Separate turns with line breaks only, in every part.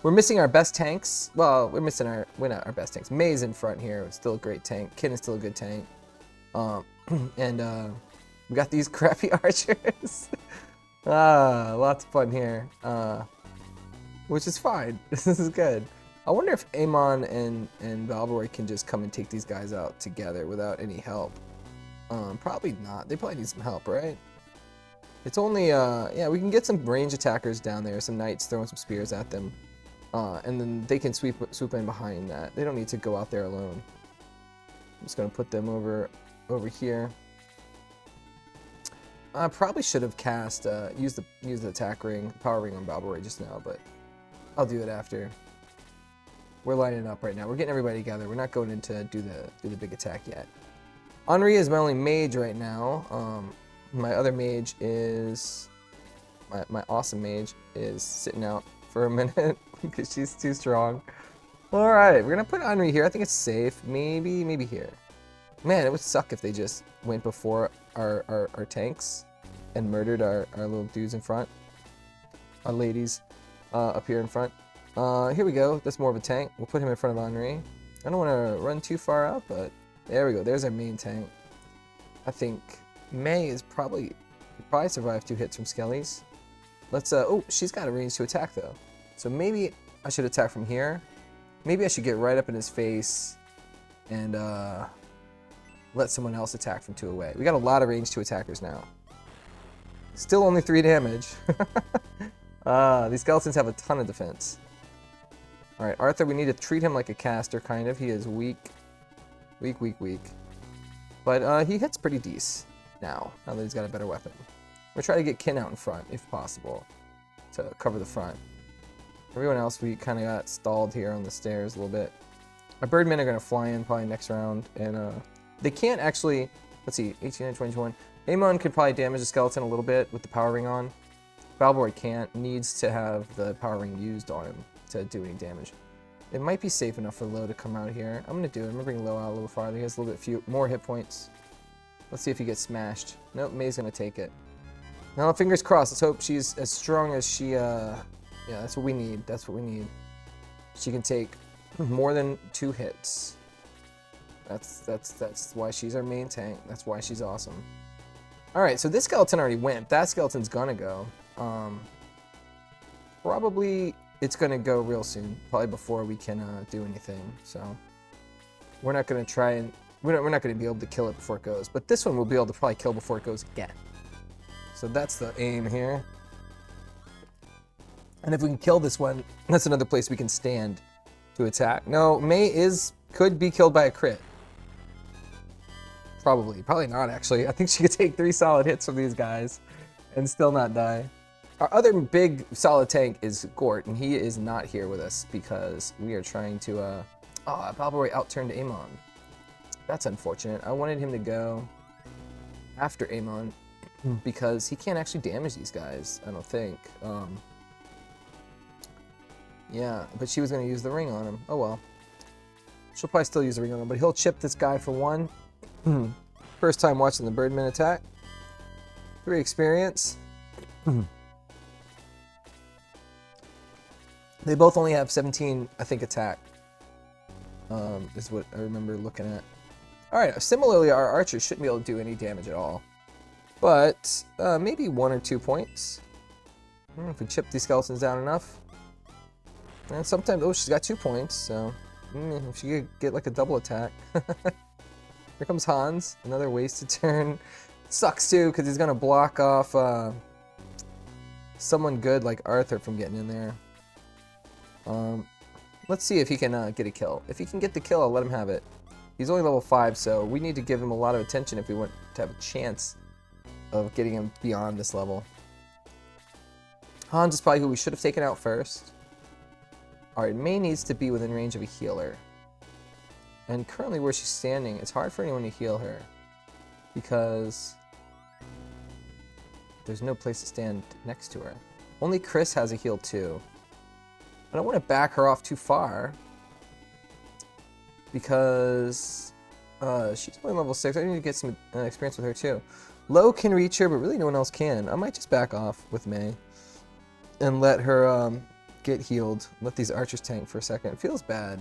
We're missing our best tanks. Well, we're not our best tanks. May's in front here. Still a great tank. Kin is still a good tank. And we got these crappy archers. Lots of fun here. Which is fine. This is good. I wonder if Amon and Valborg can just come and take these guys out together without any help. Probably not. They probably need some help, right? It's only, yeah, we can get some range attackers down there, some knights throwing some spears at them. And then they can swoop in behind that. They don't need to go out there alone. I'm just going to put them over here. I probably should have cast, used the attack ring, power ring on Valborg just now, but I'll do it after. We're lining up right now. We're getting everybody together. We're not going in to do the big attack yet. Henri is my only mage right now. My other mage is my awesome mage is sitting out for a minute because she's too strong. All right, we're gonna put Henri here. I think it's safe. Maybe here. Man, it would suck if they just went before our tanks and murdered our little dudes in front. Our ladies up here in front. Here we go. That's more of a tank. We'll put him in front of Henri. I don't want to run too far out, but there we go. There's our main tank. I think May is probably survive 2 hits from Skellies. Let's oh, she's got a range to attack though. So maybe I should attack from here. Maybe I should get right up in his face and let someone else attack from 2 away. We got a lot of range to attackers now. Still only 3 damage. These skeletons have a ton of defense. Alright, Arthur, we need to treat him like a caster, kind of. He is weak. Weak. But he hits pretty decent now that he's got a better weapon. We're trying to get Kin out in front, if possible, to cover the front. Everyone else, we kind of got stalled here on the stairs a little bit. Our birdmen are going to fly in probably next round, and they can't actually, let's see, 18, 20, 21. Amon could probably damage the skeleton a little bit with the power ring on. Valborg can't, needs to have the power ring used on him to do any damage. It might be safe enough for Lo to come out here. I'm going to do it. I'm going to bring Lo out a little farther. He has a little bit more hit points. Let's see if he gets smashed. Nope, May's going to take it. Now, fingers crossed. Let's hope she's as strong as she, yeah, that's what we need. That's what we need. She can take more than 2 hits. That's why she's our main tank. That's why she's awesome. Alright, so this skeleton already went. That skeleton's gonna go. Probably it's gonna go real soon. Probably before we can do anything. So we're not gonna try and we're not gonna be able to kill it before it goes. But this one we'll be able to probably kill before it goes again. So that's the aim here. And if we can kill this one, that's another place we can stand to attack. No, May could be killed by a crit. Probably not actually. I think she could take 3 solid hits from these guys and still not die. Our other big solid tank is Gort, and he is not here with us because we are trying to, Valborg outturned Amon. That's unfortunate. I wanted him to go after Amon because he can't actually damage these guys, I don't think. Yeah, but she was going to use the ring on him. Oh well. She'll probably still use the ring on him, but he'll chip this guy for 1. First time watching the Birdman attack. 3 experience. They both only have 17, I think, attack. Is what I remember looking at. Alright, similarly, our archers shouldn't be able to do any damage at all. But maybe 1 or 2 points. If we chip these skeletons down enough. And sometimes, oh, she's got 2 points, so if she could get like a double attack. Here comes Hans, another wasted turn. Sucks too, because he's gonna block off someone good like Arthur from getting in there. Let's see if he can get a kill. If he can get the kill, I'll let him have it. He's only level 5, so we need to give him a lot of attention if we want to have a chance of getting him beyond this level. Hans is probably who we should have taken out first. Alright, May needs to be within range of a healer. And currently where she's standing, it's hard for anyone to heal her. Because there's no place to stand next to her. Only Chris has a heal too. I don't want to back her off too far. Because she's only level 6. I need to get some experience with her too. Lo can reach her, but really no one else can. I might just back off with May. And let her get healed. Let these archers tank for a second. It feels bad.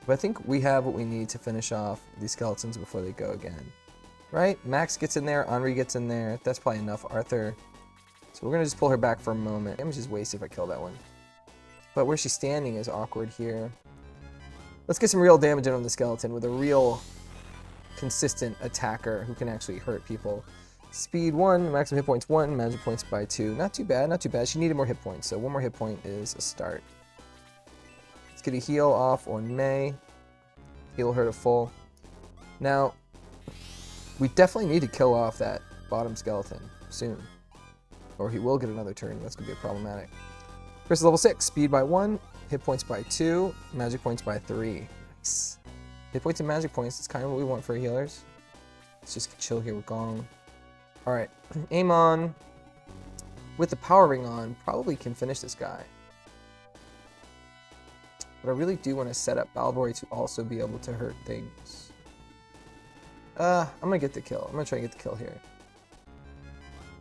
But I think we have what we need to finish off these skeletons before they go again. Right? Max gets in there. Henri gets in there. That's probably enough. Arthur. So we're going to just pull her back for a moment. Damage is wasted if I kill that one. But where she's standing is awkward here. Let's get some real damage in on the skeleton with a real consistent attacker who can actually hurt people. Speed 1, maximum hit points 1, magic points by 2. Not too bad, not too bad. She needed more hit points, so 1 more hit point is a start. Let's get a heal off on May. Heal her to full. Now, we definitely need to kill off that bottom skeleton soon. Or he will get another turn. That's going to be problematic. First level 6, speed by 1, hit points by 2, magic points by 3. Nice. Hit points and magic points, that's kind of what we want for healers. Let's just chill here with Gong. Alright, Amon, with the power ring on, probably can finish this guy. But I really do want to set up Balboy to also be able to hurt things. I'm going to get the kill. I'm going to try and get the kill here.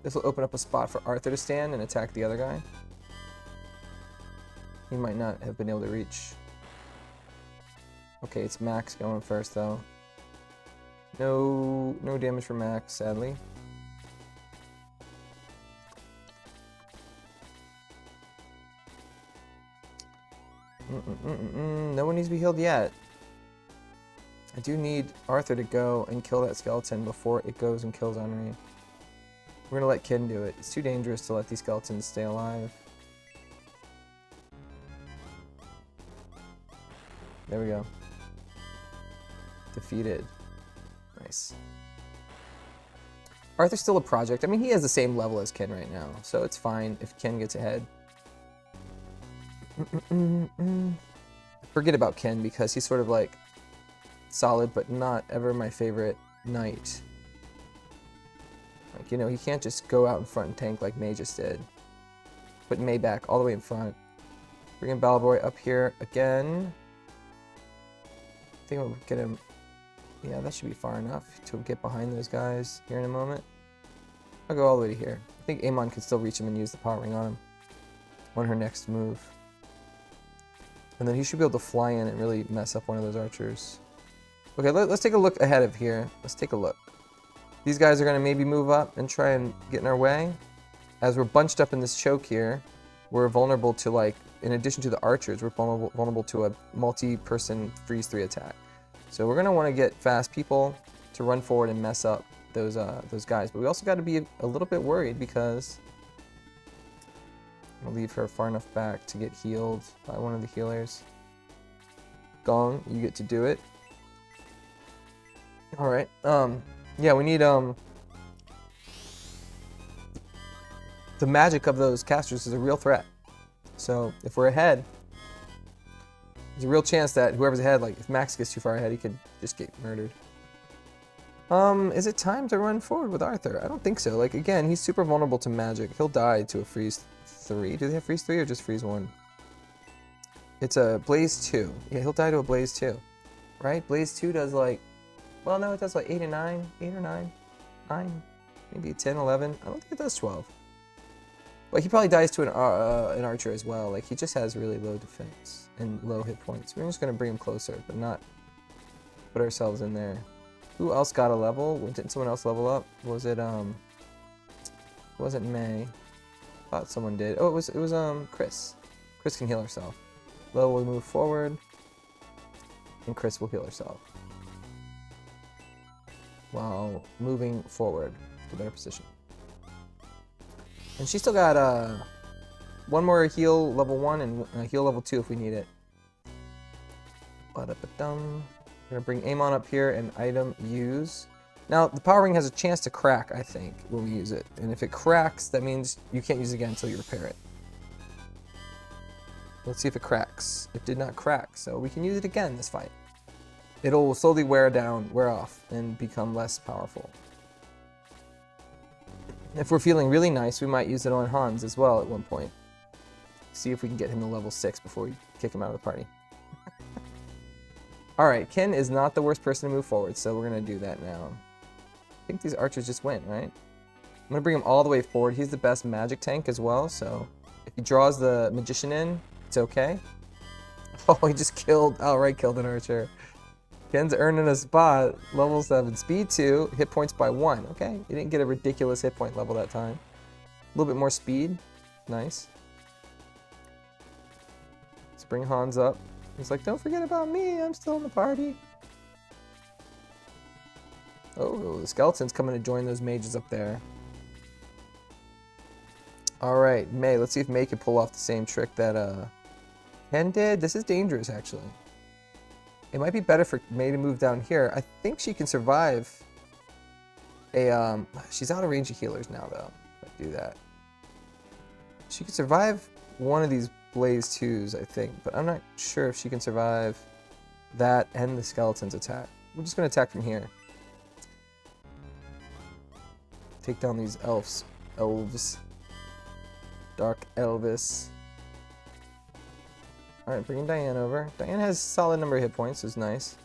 This will open up a spot for Arthur to stand and attack the other guy. He might not have been able to reach. Okay, it's Max going first though. No damage for Max, sadly. No one needs to be healed yet. I do need Arthur to go and kill that skeleton before it goes and kills Henri. We're gonna let Kin do it. It's too dangerous to let these skeletons stay alive. There we go. Defeated. Nice. Arthur's still a project. I mean, he has the same level as Kin right now, so it's fine if Kin gets ahead. Forget about Kin because he's sort of like solid, but not ever my favorite knight. Like, you know, he can't just go out in front and tank like May just did. Put May back all the way in front. Bringing Balboy up here again. I think we'll get him. Yeah, that should be far enough to get behind those guys here in a moment. I'll go all the way to here. I think Amon can still reach him and use the power ring on him on her next move. And then he should be able to fly in and really mess up one of those archers. Okay, let's take a look ahead of here. Let's take a look. These guys are going to maybe move up and try and get in our way. As we're bunched up in this choke here, we're vulnerable to, like, in addition to the archers, we're vulnerable to a multi-person freeze 3 attack. So we're going to want to get fast people to run forward and mess up those guys. But we also got to be a little bit worried because I'll leave her far enough back to get healed by one of the healers. Gong, you get to do it. Alright, yeah, we need, the magic of those casters is a real threat. So, if we're ahead, there's a real chance that whoever's ahead, like, if Max gets too far ahead, he could just get murdered. Is it time to run forward with Arthur? I don't think so. Like, again, he's super vulnerable to magic. He'll die to a freeze 3. Do they have freeze 3 or just freeze 1? It's a blaze 2. Yeah, he'll die to a blaze 2. Right? Blaze 2 does, like, well, no, it does like 8 and 9. 8 or 9. 9. Maybe 10, 11. I don't think it does 12. But he probably dies to an archer as well. Like, he just has really low defense and low hit points. We're just going to bring him closer, but not put ourselves in there. Who else got a level? Didn't someone else level up? Was it, wasn't May. Thought someone did. Oh, it was Chris. Chris can heal herself. Lo will move forward, and Chris will heal herself while moving forward to a better position. And she still got one more heal level 1 and heal level 2 if we need it. Ba-da-ba-dum. We're gonna bring Amon up here and item use. Now the power ring has a chance to crack, I think, when we use it. And if it cracks, that means you can't use it again until you repair it. Let's see if it cracks. It did not crack, so we can use it again this fight. It'll slowly wear off, and become less powerful. If we're feeling really nice, we might use it on Hans as well at one point. See if we can get him to level 6 before we kick him out of the party. Alright, Ken is not the worst person to move forward, so we're going to do that now. I think these archers just went, right? I'm going to bring him all the way forward. He's the best magic tank as well, so If he draws the magician in, it's okay. Oh, he just outright killed an archer. Ken's earning a spot. Level 7. Speed 2. Hit points by 1. Okay, he didn't get a ridiculous hit point level that time. A little bit more speed. Nice. Let's bring Hans up. He's like, don't forget about me. I'm still in the party. Oh, the skeleton's coming to join those mages up there. Alright, May. Let's see if May can pull off the same trick that Ken did. This is dangerous, actually. It might be better for May to move down here. I think she can survive a, she's out of range of healers now, though, if I do that. She can survive one of these Blaze 2s, I think, but I'm not sure if she can survive that and the skeleton's attack. We're just going to attack from here. Take down these elves. Dark Elvis. Alright, bringing Diane over. Diane has a solid number of hit points, which is nice.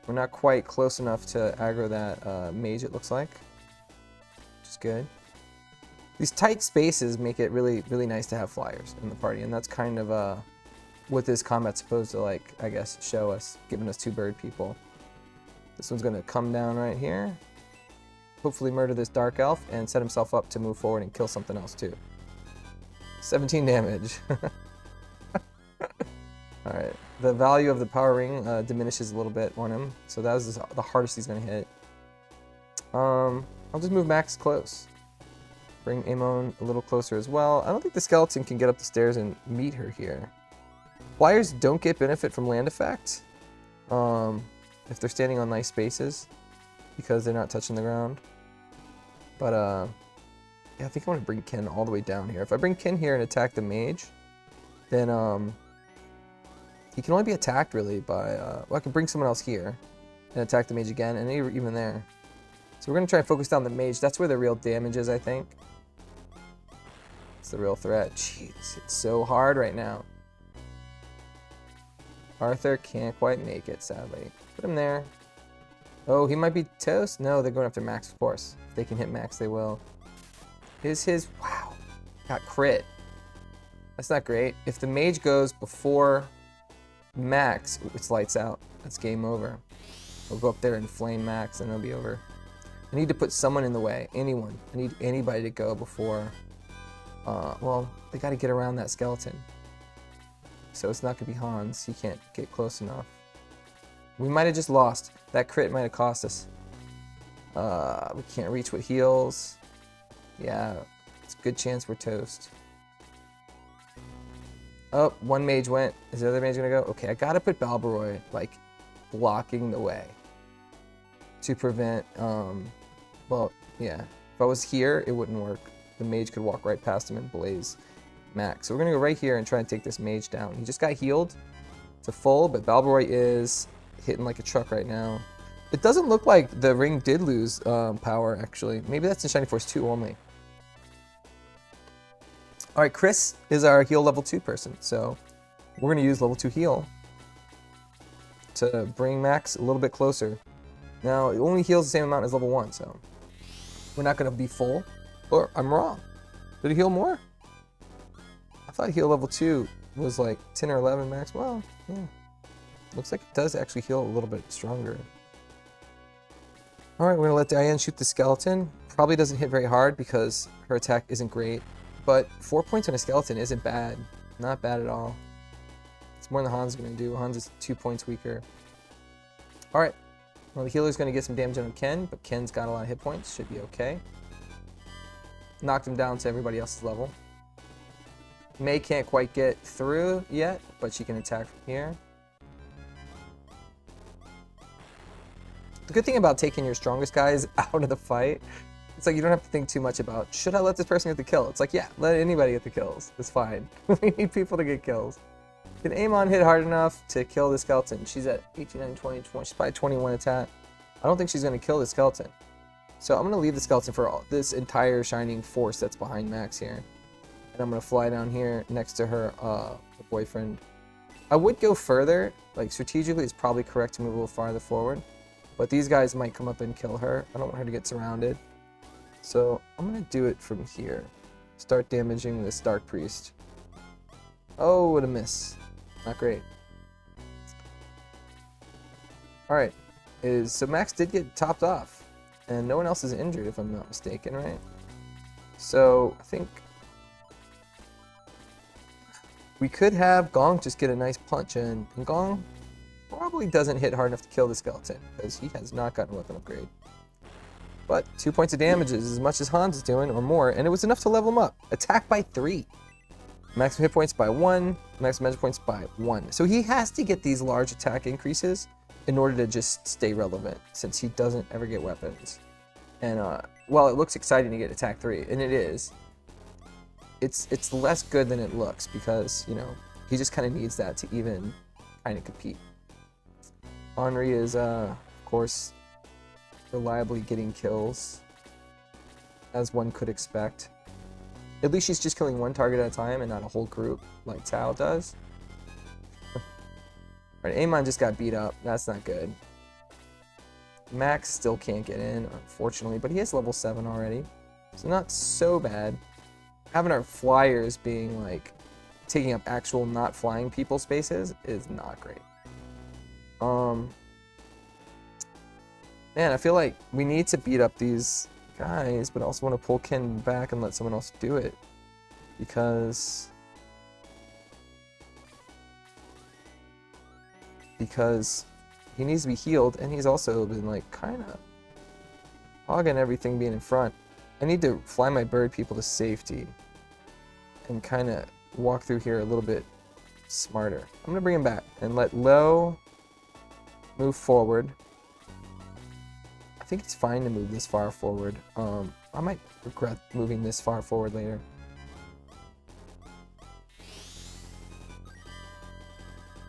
We're not quite close enough to aggro that mage, it looks like. Which is good. These tight spaces make it really, really nice to have flyers in the party, and that's kind of what this combat's supposed to, like, I guess, show us, giving us 2 bird people. This one's going to come down right here. Hopefully murder this dark elf and set himself up to move forward and kill something else too. 17 damage. Alright, the value of the power ring diminishes a little bit on him, so that was the hardest he's going to hit. I'll just move Max close. Bring Amon a little closer as well. I don't think the skeleton can get up the stairs and meet her here. Flyers don't get benefit from land effect if they're standing on nice spaces because they're not touching the ground. But yeah, I think I want to bring Ken all the way down here. If I bring Ken here and attack the mage, then he can only be attacked really by, well, I can bring someone else here and attack the mage again, and even there. So we're going to try and focus down the mage. That's where the real damage is, I think. It's the real threat. Jeez, it's so hard right now. Arthur can't quite make it, sadly. Put him there. Oh, he might be toast? No, they're going after Max, of course. If they can hit Max, they will. Wow. Got crit. That's not great. If the mage goes before Max, it's lights out. That's game over. We'll go up there and flame Max, and it'll be over. I need to put someone in the way. Anyone. I need anybody to go before... well, they got to get around that skeleton. So it's not going to be Hans. He can't get close enough. We might have just lost. That crit might have cost us. We can't reach with heals. Yeah, it's a good chance we're toast. Oh, one mage went. Is the other mage going to go? Okay, I got to put Balbaroi, like, blocking the way to prevent, well, yeah. If I was here, it wouldn't work. The mage could walk right past him and blaze Max. So we're going to go right here and try and take this mage down. He just got healed to full, but Balbaroi is hitting like a truck right now. It doesn't look like the ring did lose power, actually. Maybe that's in Shining Force 2 only. Alright, Chris is our heal level 2 person, so we're going to use level 2 heal to bring Max a little bit closer. Now, it only heals the same amount as level 1, so we're not going to be full. Or, I'm wrong. Did he heal more? I thought heal level 2 was like 10 or 11 max. Well, yeah. Looks like it does actually heal a little bit stronger. Alright, we're going to let Diane shoot the skeleton. Probably doesn't hit very hard because her attack isn't great. But 4 points on a skeleton isn't bad. Not bad at all. It's more than Hans is going to do. Hans is 2 points weaker. Alright. Well, the healer's going to get some damage on Ken, but Ken's got a lot of hit points. Should be okay. Knocked him down to everybody else's level. May can't quite get through yet, but she can attack from here. The good thing about taking your strongest guys out of the fight, it's like you don't have to think too much about, should I let this person get the kill? It's like, yeah, let anybody get the kills. It's fine. We need people to get kills. Can Amon hit hard enough to kill the skeleton? She's at 18, 19, 20, 20. She's probably 21 attack. I don't think she's going to kill the skeleton. So I'm going to leave the skeleton for this entire Shining Force that's behind Max here. And I'm going to fly down here next to her boyfriend. I would go further. Like, strategically, it's probably correct to move a little farther forward. But these guys might come up and kill her. I don't want her to get surrounded. So I'm going to do it from here. start damaging this Dark Priest. Oh, what a miss. Not great. Alright. So Max did get topped off. And no one else is injured, if I'm not mistaken, right? So, I think we could have Gong just get a nice punch in. And Gong probably doesn't hit hard enough to kill the skeleton, because he has not gotten a weapon upgrade. But 2 points of damage is as much as Hans is doing, or more, and it was enough to level him up. Attack by 3. Maximum hit points by 1. Maximum magic points by 1. So he has to get these large attack increases in order to just stay relevant, since he doesn't ever get weapons. And while it looks exciting to get attack 3, and it is, it's less good than it looks, because, you know, he just kind of needs that to even kind of compete. Henri is, of course, reliably getting kills, as one could expect. At least she's just killing one target at a time and not a whole group like Tao does. Alright, Amon just got beat up. That's not good. Max still can't get in, unfortunately, but he is level 7 already. So not so bad. Having our flyers being, like, taking up actual not flying people spaces is not great. Man, I feel like we need to beat up these guys, but I also want to pull Ken back and let someone else do it. Because he needs to be healed, and he's also been, like, kind of hogging everything being in front. I need to fly my bird people to safety and kind of walk through here a little bit smarter. I'm going to bring him back and let Lo move forward. I think it's fine to move this far forward. I might regret moving this far forward later.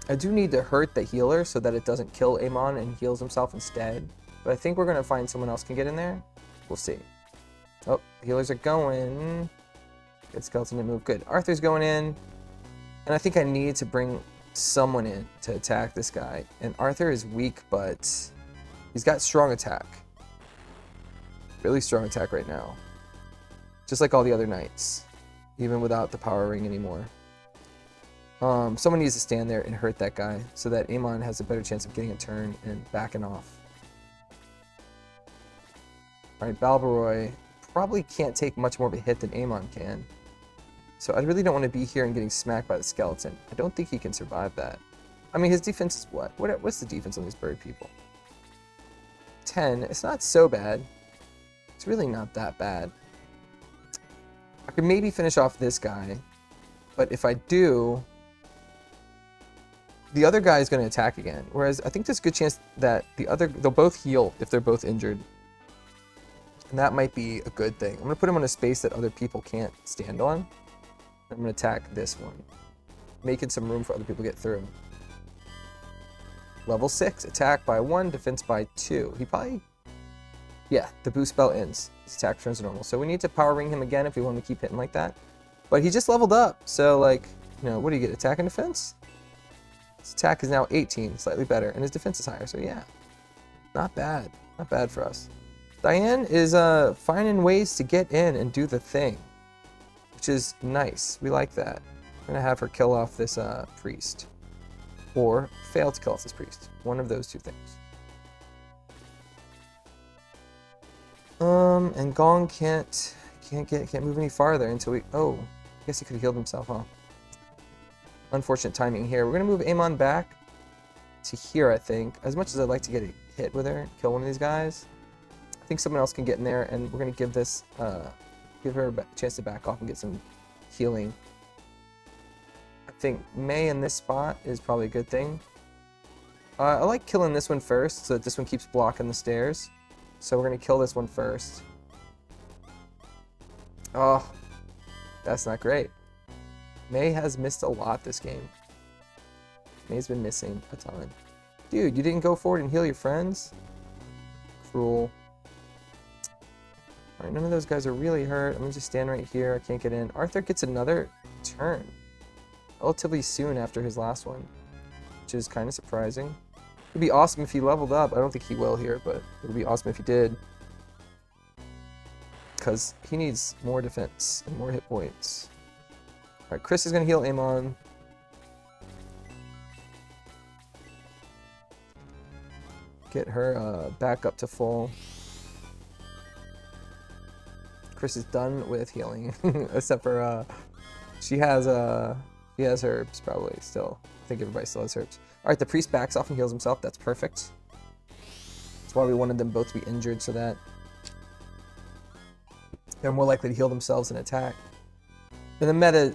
I do need to hurt the healer so that it doesn't kill Amon and heals himself instead. But I think we're going to find someone else can get in there. We'll see. Oh, healers are going. Good skeleton to move. Good. Arthur's going in. And I think I need to bring someone in to attack this guy. And Arthur is weak, but he's got strong attack. Really strong attack right now. Just like all the other knights. Even without the power ring anymore. Someone needs to stand there and hurt that guy so that Amon has a better chance of getting a turn and backing off. Alright, Balbaroy probably can't take much more of a hit than Amon can. So I really don't want to be here and getting smacked by the skeleton. I don't think he can survive that. I mean, his defense is what? What's the defense on these bird people? 10. It's not so bad. It's really not that bad. I could maybe finish off this guy. But if I do, the other guy is going to attack again. Whereas I think there's a good chance that they'll both heal if they're both injured. And that might be a good thing. I'm going to put him on a space that other people can't stand on. I'm going to attack this one, making some room for other people to get through. Level 6, attack by 1, defense by 2. He probably, yeah, the boost spell ends. His attack returns to normal. So we need to power ring him again if we want to keep hitting like that. But he just leveled up, so, like, you know, what do you get, attack and defense? His attack is now 18, slightly better, and his defense is higher, so yeah. Not bad. Not bad for us. Diane is finding ways to get in and do the thing, which is nice. We like that. I'm going to have her kill off this priest. Or fail to kill off this priest. One of those two things. And Gong can't move any farther until we... Oh, I guess he could have healed himself, huh? Unfortunate timing here. We're going to move Amon back to here, I think. As much as I'd like to get a hit with her, kill one of these guys, I think someone else can get in there, and we're going to give this... give her a chance to back off and get some healing. I think May in this spot is probably a good thing. I like killing this one first so that this one keeps blocking the stairs. So we're going to kill this one first. Oh, that's not great. May has missed a lot this game. May's been missing a ton. Dude, you didn't go forward and heal your friends? Cruel. Alright, none of those guys are really hurt. I'm going to just stand right here. I can't get in. Arthur gets another turn relatively soon after his last one, which is kind of surprising. It would be awesome if he leveled up. I don't think he will here, but it would be awesome if he did. because he needs more defense and more hit points. Alright, Chris is going to heal Amon. Get her back up to full. Chris is done with healing, except for she has herbs probably still. I think everybody still has herbs. Alright, the priest backs off and heals himself. That's perfect. That's why we wanted them both to be injured, so that they're more likely to heal themselves and attack. In the meta,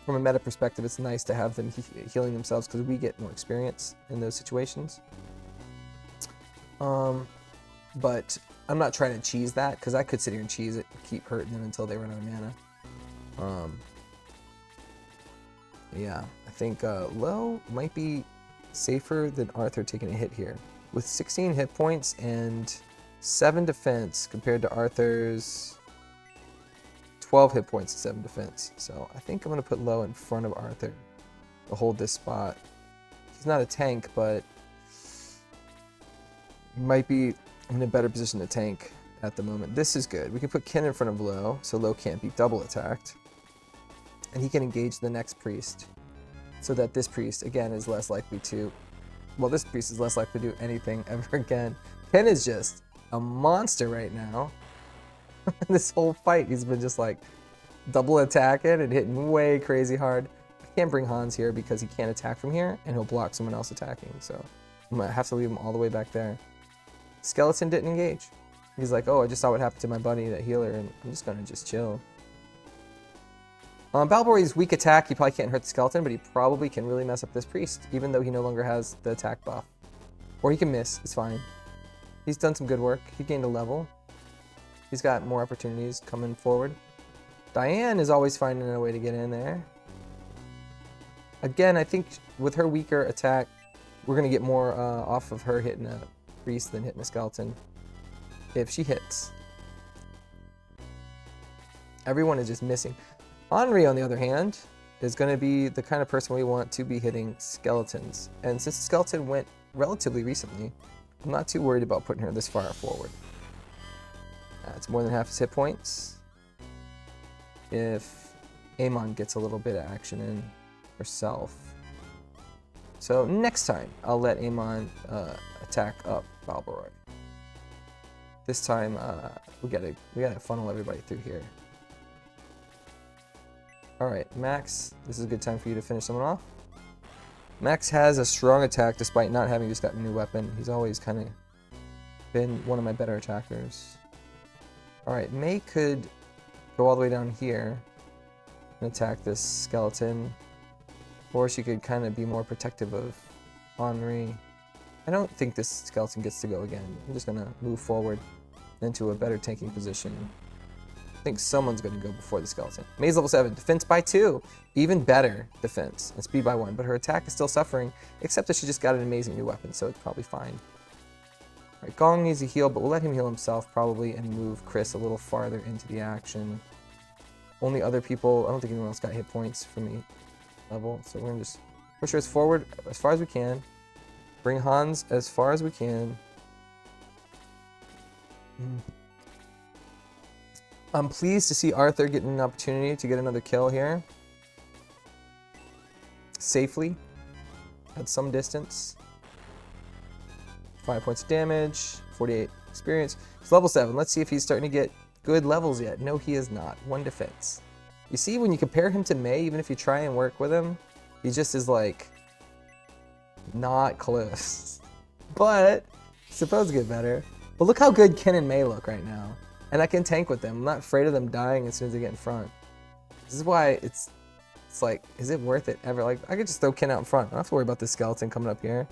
from a meta perspective, it's nice to have them healing themselves because we get more experience in those situations. But I'm not trying to cheese that because I could sit here and cheese it, keep hurting them until they run out of mana. Yeah, I think Lo might be safer than Arthur taking a hit here. With 16 hit points and 7 defense compared to Arthur's 12 hit points and 7 defense. So I think I'm going to put Lo in front of Arthur to hold this spot. He's not a tank, but he might be in a better position to tank at the moment. This is good. We can put Ken in front of Lo, so Lo can't be double attacked. And he can engage the next priest, so that this priest, again, is less likely to... Well, this priest is less likely to do anything ever again. Ken is just a monster right now. This whole fight, he's been just like double attacking and hitting way crazy hard. I can't bring Hans here because he can't attack from here, and he'll block someone else attacking, so I might have to leave him all the way back there. Skeleton didn't engage. He's like, oh, I just saw what happened to my buddy, that healer, and I'm just gonna just chill. Balbori's weak attack, he probably can't hurt the skeleton, but he probably can really mess up this priest, even though he no longer has the attack buff. Or he can miss, it's fine. He's done some good work. He gained a level. He's got more opportunities coming forward. Diane is always finding a way to get in there. Again, I think with her weaker attack, we're going to get more off of her hitting a priest than hitting a skeleton. If she hits. Everyone is just missing. Henri, on the other hand, is going to be the kind of person we want to be hitting skeletons. And since the skeleton went relatively recently, I'm not too worried about putting her this far forward. It's more than half his hit points. If Amon gets a little bit of action in herself. So next time, I'll let Amon attack up Balboroi. This time, we gotta funnel everybody through here. Alright, Max, this is a good time for you to finish someone off. Max has a strong attack despite not having just gotten a new weapon. He's always kind of been one of my better attackers. Alright, May could go all the way down here and attack this skeleton. Or she could kind of be more protective of Henri. I don't think this skeleton gets to go again. I'm just going to move forward into a better tanking position. I think someone's going to go before the skeleton. May's level 7, defense by 2. Even better defense, and speed by 1. But her attack is still suffering, except that she just got an amazing new weapon, so it's probably fine. Alright, Gong needs a heal, but we'll let him heal himself probably and move Chris a little farther into the action. Only other people, I don't think anyone else got hit points for me level, so we're going to just push her forward as far as we can. Bring Hans as far as we can. I'm pleased to see Arthur getting an opportunity to get another kill here. Safely. At some distance. 5 points of damage. 48 experience. He's level 7. Let's see if he's starting to get good levels yet. No, he is not. 1 defense. You see, when you compare him to May, even if you try and work with him, he just is like not close. But it's supposed to get better. But look how good Ken and May look right now. And I can tank with them. I'm not afraid of them dying as soon as they get in front. This is why it's like, is it worth it ever? Like, I could just throw Ken out in front. I don't have to worry about this skeleton coming up here.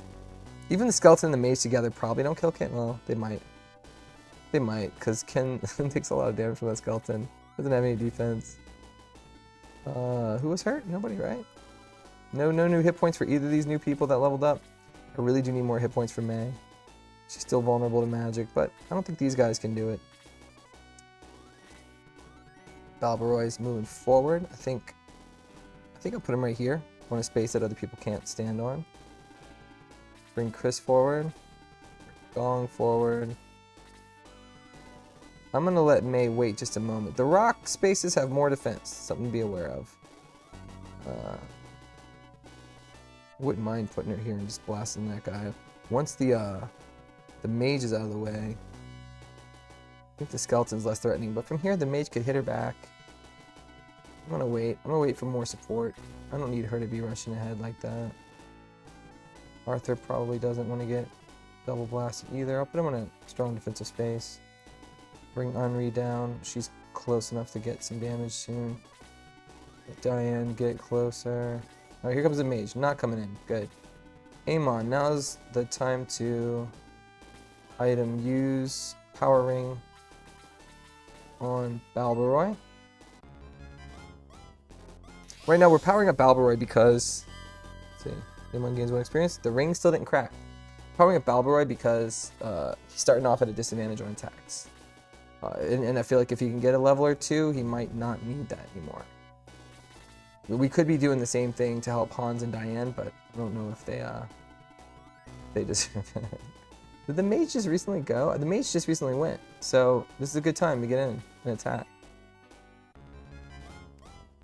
Even the skeleton and the mage together probably don't kill Ken. Well, they might. They might, because Ken takes a lot of damage from that skeleton. Doesn't have any defense. Who was hurt? Nobody, right? No new hit points for either of these new people that leveled up. I really do need more hit points for May. She's still vulnerable to magic, but I don't think these guys can do it. Balboroy's moving forward. I think I'll put him right here on a space that other people can't stand on. Bring Chris forward. Gong forward. I'm gonna let May wait just a moment. The rock spaces have more defense. Something to be aware of. Wouldn't mind putting her here and just blasting that guy. Once the mage is out of the way, I think the skeleton's less threatening. But from here, the mage could hit her back. I'm gonna wait. I'm gonna wait for more support. I don't need her to be rushing ahead like that. Arthur probably doesn't want to get double blasted either. I'll put him in a strong defensive space. Bring Henri down. She's close enough to get some damage soon. Diane, get closer. Alright, here comes the mage. Not coming in. Good. Amon, now's the time to item use power ring on Balbaroy. Right now we're powering up Balbaroy because, let's see, Amon gains 1 experience. The ring still didn't crack. Powering up Balbaroy because he's starting off at a disadvantage on attacks. And I feel like if he can get a level or 2, he might not need that anymore. We could be doing the same thing to help Hans and Diane, but I don't know if they deserve it. Did the mage just recently go? The mage just recently went, so this is a good time to get in and attack.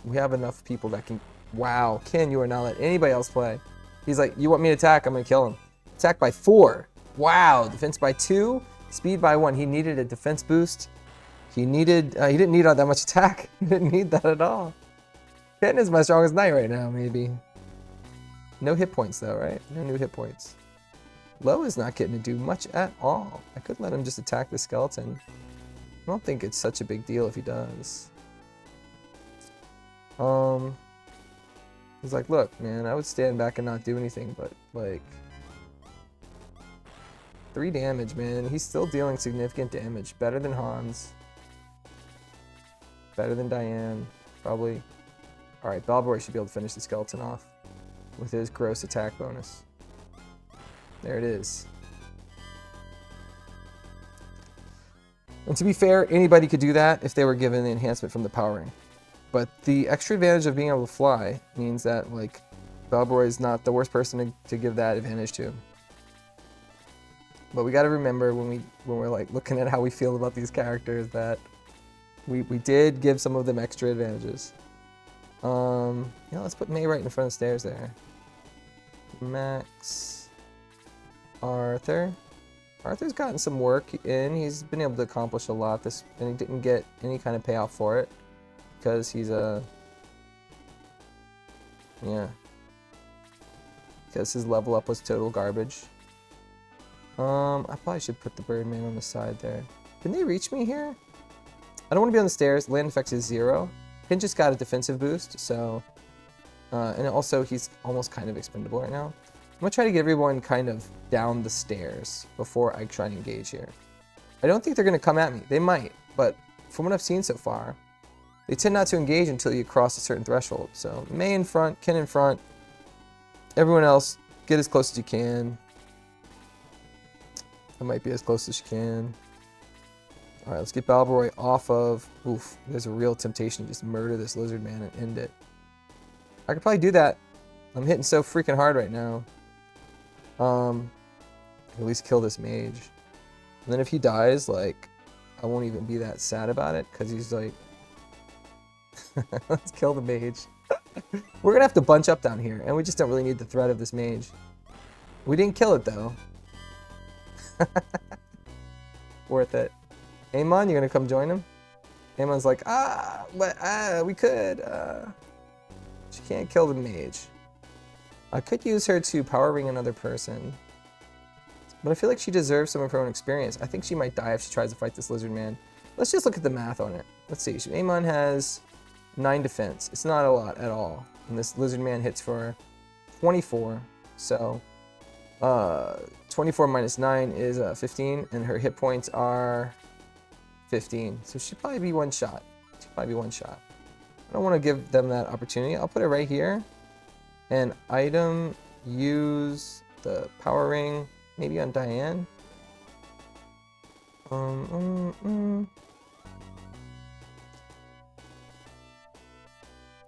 We have enough people that can... Wow, Ken, you are not letting anybody else play. He's like, you want me to attack? I'm going to kill him. Attack by 4. Wow, defense by 2, speed by 1. He needed a defense boost. He didn't need all that much attack. He didn't need that at all. Ken is my strongest knight right now, maybe. No hit points though, right? No new hit points. Lo is not getting to do much at all. I could let him just attack the skeleton. I don't think it's such a big deal if he does. He's like, look, man, I would stand back and not do anything, but like 3 damage, man. He's still dealing significant damage. Better than Hans. Better than Diane, probably. Alright, Balbaroy should be able to finish the skeleton off with his gross attack bonus. There it is. And to be fair, anybody could do that if they were given the enhancement from the power ring. But the extra advantage of being able to fly means that, like, Balbaroy is not the worst person to give that advantage to. But we gotta remember when we're like looking at how we feel about these characters that we did give some of them extra advantages. Yeah, let's put May right in front of the stairs there. Max. Arthur. Arthur's gotten some work in. He's been able to accomplish a lot this, and he didn't get any kind of payoff for it because he's a because his level up was total garbage. I probably should put the Birdman on the side there. Can they reach me here? I don't want to be on the stairs. Land effect is 0. Ken just got a defensive boost, so and also he's almost kind of expendable right now. I'm gonna try to get everyone kind of down the stairs before I try to engage here. I don't think they're gonna come at me. They might, but from what I've seen so far, they tend not to engage until you cross a certain threshold. So May in front, Ken in front, everyone else get as close as you can. I might be as close as you can. All right, let's get Balbaroy off of... Oof, there's a real temptation to just murder this lizard man and end it. I could probably do that. I'm hitting so freaking hard right now. At least kill this mage. And then if he dies, like, I won't even be that sad about it, because he's like... Let's kill the mage. We're gonna have to bunch up down here, and we just don't really need the threat of this mage. We didn't kill it, though. Worth it. Amon, you gonna come join him? Amon's like, we could. She can't kill the mage. I could use her to power ring another person. But I feel like she deserves some of her own experience. I think she might die if she tries to fight this lizard man. Let's just look at the math on it. Let's see. Amon has 9 defense. It's not a lot at all. And this lizard man hits for 24. So 24 minus 9 is 15. And her hit points are 15. So she'd probably be one shot. I don't want to give them that opportunity. I'll put it right here. And item, use the power ring, maybe on Diane.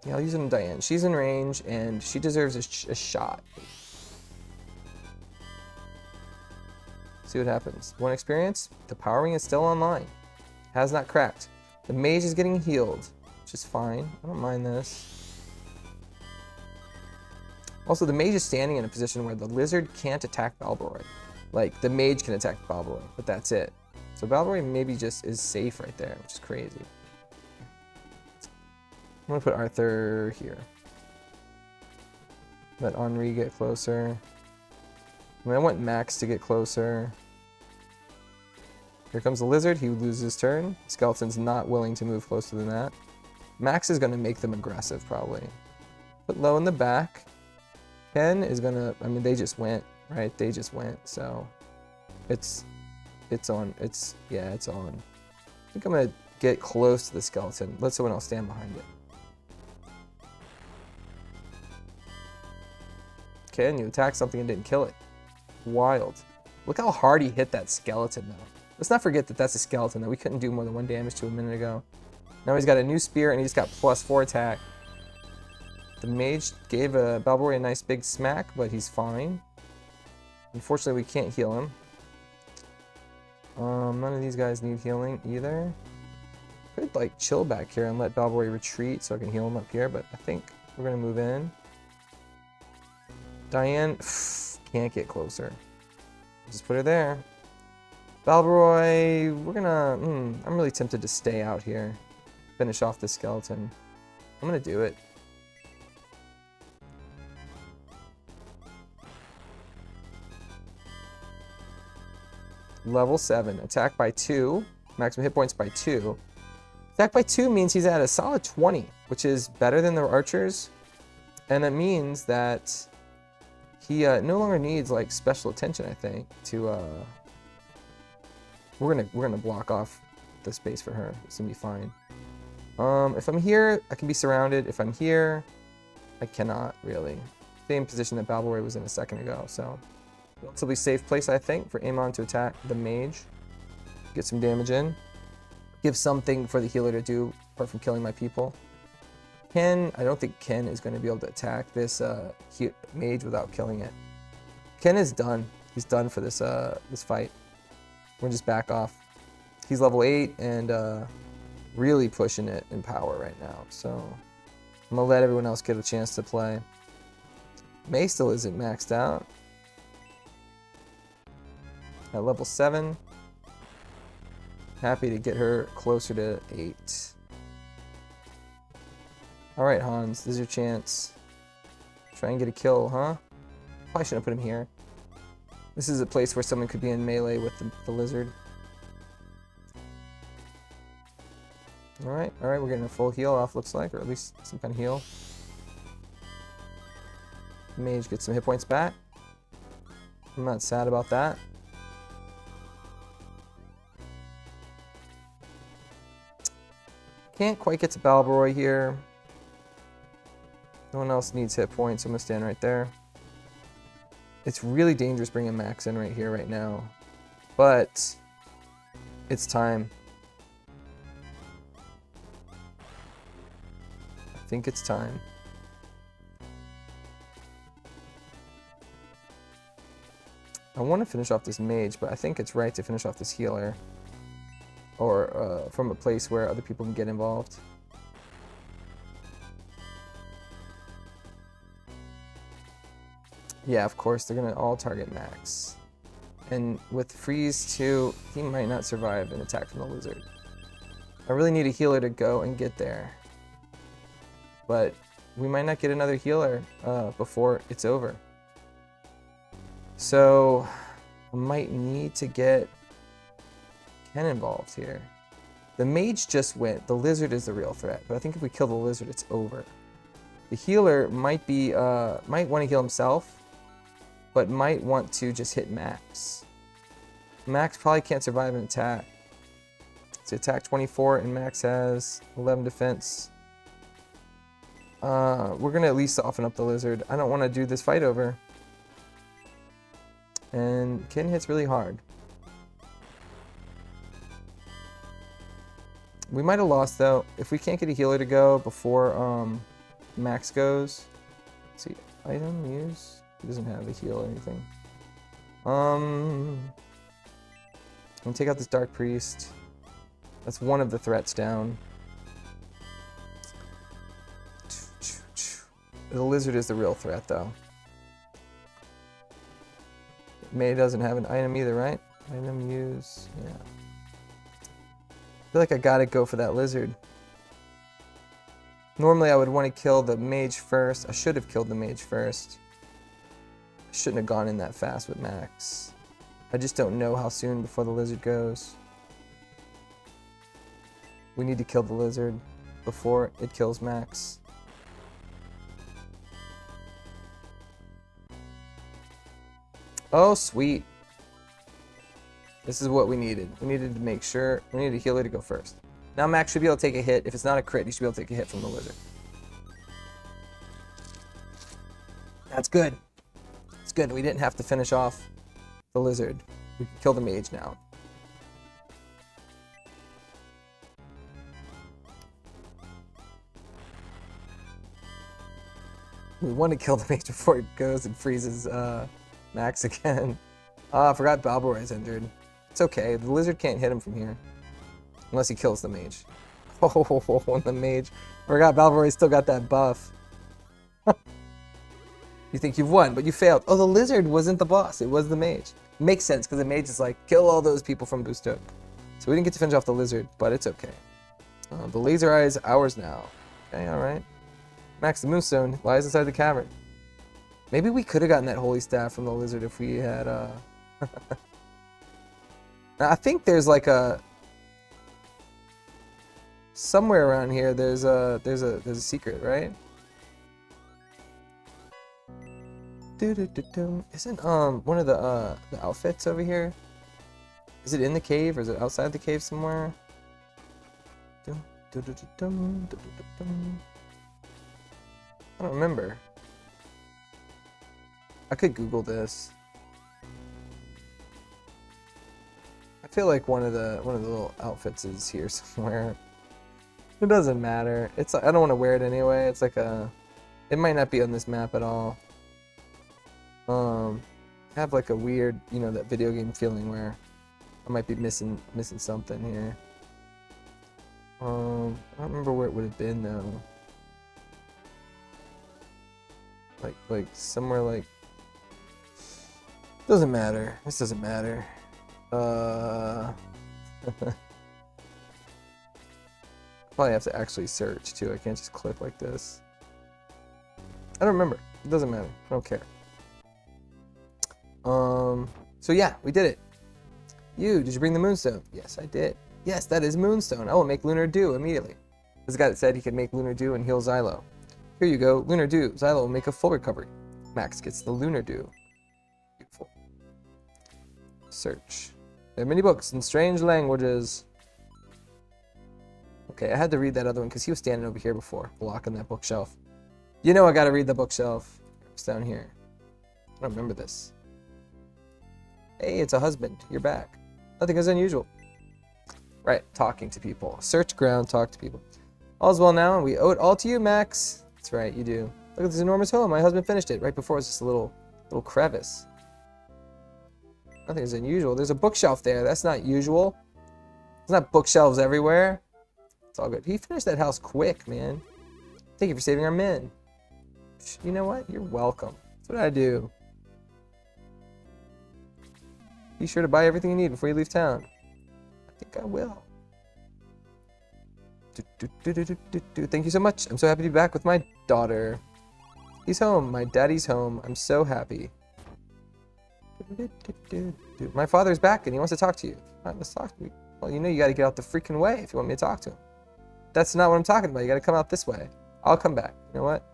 Yeah, I'll use it on Diane. She's in range, and she deserves a shot. See what happens. 1 experience. The power ring is still online. Has not cracked. The mage is getting healed, which is fine. I don't mind this. Also, the mage is standing in a position where the lizard can't attack Balboroy. Like, the mage can attack Balboroy, but that's it. So Balboroy maybe just is safe right there, which is crazy. I'm gonna put Arthur here. Let Henri get closer. I mean, I want Max to get closer. Here comes the lizard. He loses his turn. Skeleton's not willing to move closer than that. Max is going to make them aggressive, probably. Put low in the back. Ken is going to... I mean, they just went, right? They just went, so... It's on. Yeah, it's on. I think I'm going to get close to the skeleton. Let someone else stand behind it. Ken, you attacked something and didn't kill it. Wild. Look how hard he hit that skeleton, though. Let's not forget that that's a skeleton, that we couldn't do more than 1 damage to a minute ago. Now he's got a new spear, and he's got +4 attack. The mage gave Balboroy a nice big smack, but he's fine. Unfortunately, we can't heal him. None of these guys need healing either. Could, like, chill back here and let Balboroy retreat so I can heal him up here, but I think we're going to move in. Diane can't get closer. Just put her there. Balboroy, we're gonna... I'm really tempted to stay out here. Finish off this skeleton. I'm gonna do it. Level 7. Attack by 2. Maximum hit points by 2. Attack by 2 means he's at a solid 20, which is better than the archers. And that means that he no longer needs, like, special attention, I think, to... We're gonna block off the space for her. It's gonna be fine. If I'm here, I can be surrounded. If I'm here, I cannot really. Same position that Balboroy was in a second ago. So, relatively safe place, I think, for Amon to attack the mage. Get some damage in. Give something for the healer to do, apart from killing my people. Ken, I don't think Ken is going to be able to attack this mage without killing it. Ken is done. He's done for this this fight. We're just back off. He's level 8 and really pushing it in power right now. So I'm gonna let everyone else get a chance to play. May still isn't maxed out. At level 7. Happy to get her closer to 8. Alright, Hans, this is your chance. Try and get a kill, huh? Probably shouldn't have put him here. This is a place where someone could be in melee with the lizard. Alright, we're getting a full heal off, looks like, or at least some kind of heal. Mage gets some hit points back. I'm not sad about that. Can't quite get to Balboroy here. No one else needs hit points, so I'm going to stand right there. It's really dangerous bringing Max in right here, right now. But it's time. I think it's time. I want to finish off this mage, but I think it's right to finish off this healer. Or from a place where other people can get involved. Yeah, of course, they're going to all target Max. And with Freeze too, he might not survive an attack from the lizard. I really need a healer to go and get there. But we might not get another healer before it's over. So I might need to get Ken involved here. The mage just went. The lizard is the real threat. But I think if we kill the lizard, it's over. The healer might be might want to heal himself, but might want to just hit Max. Max probably can't survive an attack. It's attack 24 and Max has 11 defense. We're gonna at least soften up the lizard. I don't want to do this fight over. And Ken hits really hard. We might have lost though. If we can't get a healer to go before Max goes. Let's see, item use. He doesn't have a heal or anything. I'm gonna take out this Dark Priest. That's one of the threats down. The lizard is the real threat, though. May doesn't have an item either, right? Item use, yeah. I feel like I gotta go for that lizard. Normally I would want to kill the mage first. I should have killed the mage first. I shouldn't have gone in that fast with Max. I just don't know how soon before the lizard goes. We need to kill the lizard before it kills Max. Oh, sweet. This is what we needed. We needed to make sure, we needed a healer to go first. Now Max should be able to take a hit. If it's not a crit, he should be able to take a hit from the lizard. That's good. It's good. We didn't have to finish off the lizard. We can kill the mage now. We want to kill the mage before it goes and freezes Max again. I forgot Balboroy's injured. It's okay. The lizard can't hit him from here. Unless he kills the mage. Oh, the mage. I forgot Balboroy's still got that buff. You think you've won, but you failed. Oh, the lizard wasn't the boss. It was the mage. Makes sense, because the mage is like, kill all those people from Bustoke. So we didn't get to finish off the lizard, but it's okay. The laser eye is ours now. Okay, alright. Max, the moonstone lies inside the cavern. Maybe we could have gotten that holy staff from the lizard if we had, Now, I think there's like a... Somewhere around here, there's a secret, right? Isn't one of the outfits over here? Is it in the cave or is it outside the cave somewhere? I don't remember. I could Google this. I feel like one of the little outfits is here somewhere. It doesn't matter. It's I don't want to wear it anyway. It's like a. It might not be on this map at all. Have like a weird, you know, that video game feeling where I might be missing something here. I don't remember where it would have been though. Like somewhere like. Doesn't matter. This doesn't matter. Probably have to actually search too. I can't just click like this. I don't remember. It doesn't matter. I don't care. So yeah, we did it. Did you bring the moonstone? Yes, I did. Yes, that is moonstone. I will make lunar dew immediately. This guy that said he could make lunar dew and heal Zylo. Here you go, lunar dew. Zylo will make a full recovery. Max gets the lunar dew. Beautiful. Search. There are many books in strange languages. Okay, I had to read that other one because he was standing over here before, blocking that bookshelf. You know I gotta read the bookshelf. It's down here. I don't remember this. Hey, it's a husband. You're back. Nothing is unusual. Right, talking to people. Search ground, talk to people. All's well now, and we owe it all to you, Max. That's right, you do. Look at this enormous home. My husband finished it. Right before it was just a little crevice. Nothing is unusual. There's a bookshelf there. That's not usual. There's not bookshelves everywhere. It's all good. He finished that house quick, man. Thank you for saving our men. You know what? You're welcome. That's what I do. Be sure to buy everything you need before you leave town. I think I will. Thank you so much. I'm so happy to be back with my daughter. He's home. My daddy's home. I'm so happy. My father's back and he wants to talk to you. All right, let's talk to you. Well, you know you got to get out the freaking way if you want me to talk to him. That's not what I'm talking about. You got to come out this way. I'll come back. You know what?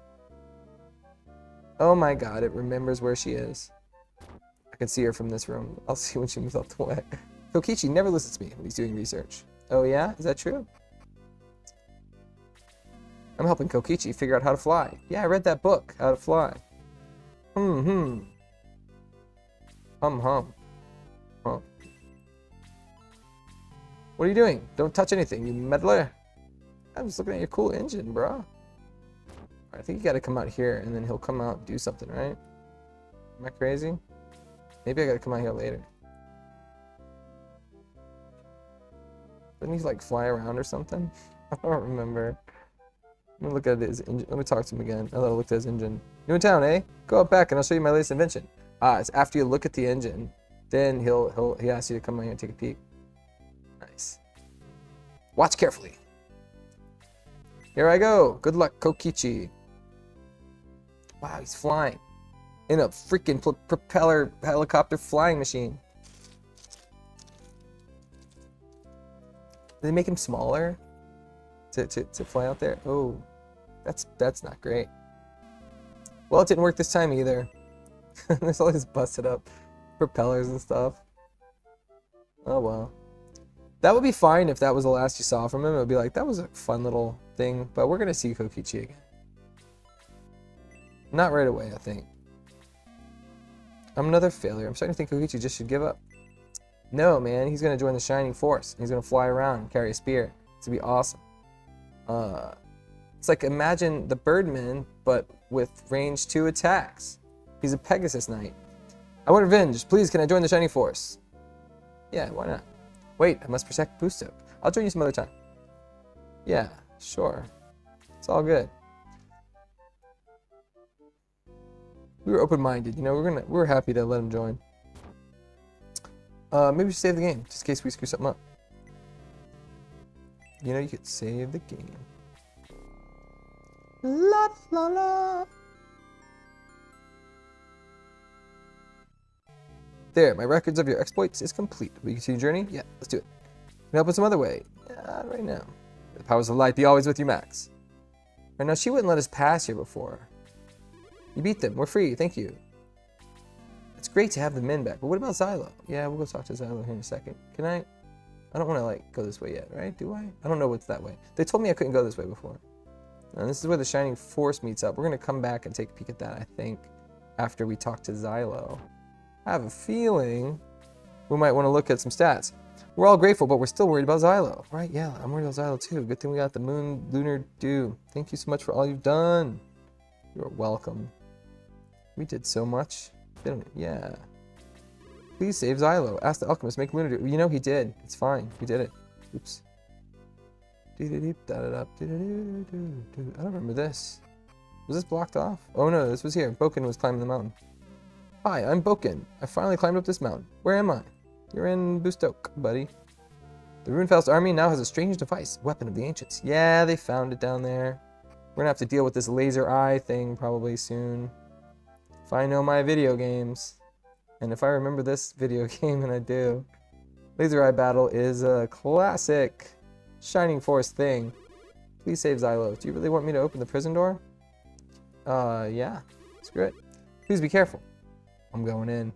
Oh my god, it remembers where she is. I can see her from this room. I'll see when she moves out the way. Kokichi never listens to me when he's doing research. Oh yeah? Is that true? I'm helping Kokichi figure out how to fly. Yeah, I read that book, How to Fly. Hum. Huh. What are you doing? Don't touch anything, you meddler. I'm just looking at your cool engine, bro. I think you gotta come out here and then he'll come out and do something, right? Am I crazy? Maybe I gotta come out here later. Didn't he like fly around or something? I don't remember. Let me look at his engine. Let me talk to him again. I thought I looked at his engine. New in town, eh? Go up back and I'll show you my latest invention. Ah, it's after you look at the engine, then he asks you to come out here and take a peek. Nice. Watch carefully. Here I go. Good luck, Kokichi. Wow, he's flying in a freaking propeller helicopter flying machine. Did they make him smaller to fly out there? Oh, that's not great. Well, it didn't work this time either. There's all these busted up propellers and stuff. Oh well. That would be fine if that was the last you saw from him. It would be like, that was a fun little thing. But we're going to see Kokichi again. Not right away, I think. I'm another failure. I'm starting to think Kokichi just should give up. No, man. He's going to join the Shining Force. He's going to fly around and carry a spear. It's going to be awesome. It's like, imagine the Birdman, but with range 2 attacks. He's a Pegasus Knight. I want revenge. Please, can I join the Shining Force? Yeah, why not? Wait, I must protect Bustoke. I'll join you some other time. Yeah, sure. It's all good. We were open-minded, you know. We were happy to let him join. Maybe we should save the game, just in case we screw something up. You know, you could save the game. La la la. There, my records of your exploits is complete. Will you continue journey? Yeah, let's do it. Can I help in some other way? Yeah, right now. The powers of light be always with you, Max. Right now, she wouldn't let us pass here before. You beat them. We're free. Thank you. It's great to have the men back, but what about Zylo? Yeah, we'll go talk to Zylo here in a second. Can I don't want to, like, go this way yet, right? Do I? I don't know what's that way. They told me I couldn't go this way before. And this is where the Shining Force meets up. We're going to come back and take a peek at that, I think, after we talk to Zylo. I have a feeling we might want to look at some stats. We're all grateful, but we're still worried about Zylo. Right, yeah, I'm worried about Zylo too. Good thing we got the lunar dew. Thank you so much for all you've done. You're welcome. We did so much. Yeah. Please save Zylo. Ask the alchemist, make lunar dew. You know he did. It's fine. We did it. Oops. I don't remember this. Was this blocked off? Oh no, this was here. Boken was climbing the mountain. Hi, I'm Boken. I finally climbed up this mountain. Where am I? You're in Bustoke, buddy. The Runefaust army now has a strange device, weapon of the ancients. Yeah, they found it down there. We're gonna have to deal with this laser eye thing probably soon. If I know my video games, and if I remember this video game, and I do, laser eye battle is a classic Shining Force thing. Please save Zylo. Do you really want me to open the prison door? Yeah. Screw it. Please be careful. I'm going in.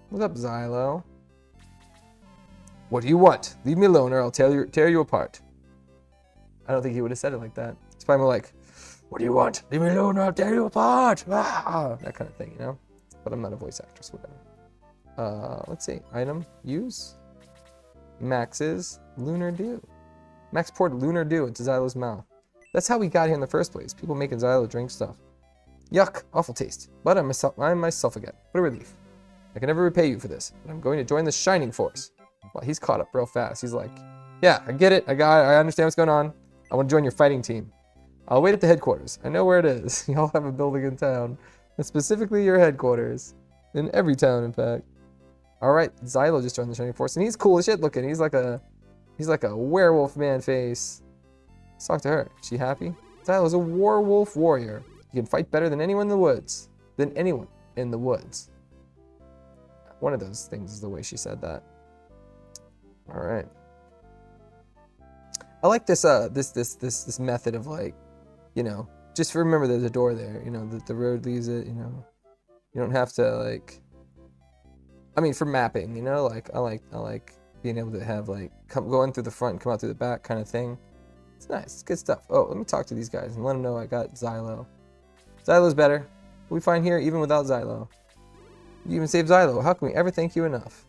What's up, Zylo? What do you want? Leave me alone or I'll tear you apart. I don't think he would have said it like that. It's probably more like, what do you want? Leave me alone or I'll tear you apart. Ah! That kind of thing, you know? But I'm not a voice actress, whatever. Let's see. Item. Use. Max's Lunar Dew. Max poured Lunar Dew into Zylo's mouth. That's how we got here in the first place. People making Zylo drink stuff. Yuck, awful taste. But I'm myself again. What a relief. I can never repay you for this, but I'm going to join the Shining Force. Well, he's caught up real fast. He's like, yeah, I get it. I understand what's going on. I want to join your fighting team. I'll wait at the headquarters. I know where it is. Y'all have a building in town. And specifically your headquarters. In every town, in fact. Alright, Zylo just joined the Shining Force, and he's cool as shit looking. He's like a werewolf man face. Let's talk to her. Is she happy? Zylo's a werewolf warrior. He can fight better than anyone in the woods. Than anyone in the woods. One of those things is the way she said that. Alright. I like this this method of, like, you know, just remember there's a door there, you know, that the road leaves it, you know. You don't have to, like, I mean, for mapping, you know, like I like being able to have, like, go in through the front and come out through the back kind of thing. It's nice. It's good stuff. Oh, let me talk to these guys and let them know I got Zylo. Zylo's better. We find here even without Zylo. You even saved Zylo. How can we ever thank you enough?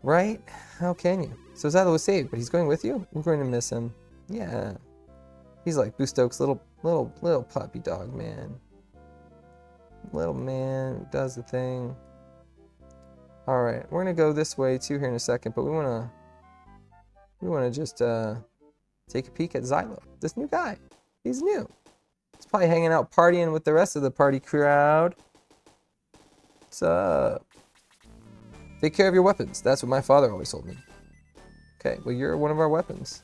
Right? How can you? So Zylo was saved, but he's going with you? We're going to miss him. Yeah. He's like Bustoke's little puppy dog, man. Little man who does the thing. All right, we're gonna go this way too here in a second, but we wanna just take a peek at Zylo, this new guy. He's new. He's probably hanging out partying with the rest of the party crowd. What's up? Take care of your weapons. That's what my father always told me. Okay, well, you're one of our weapons.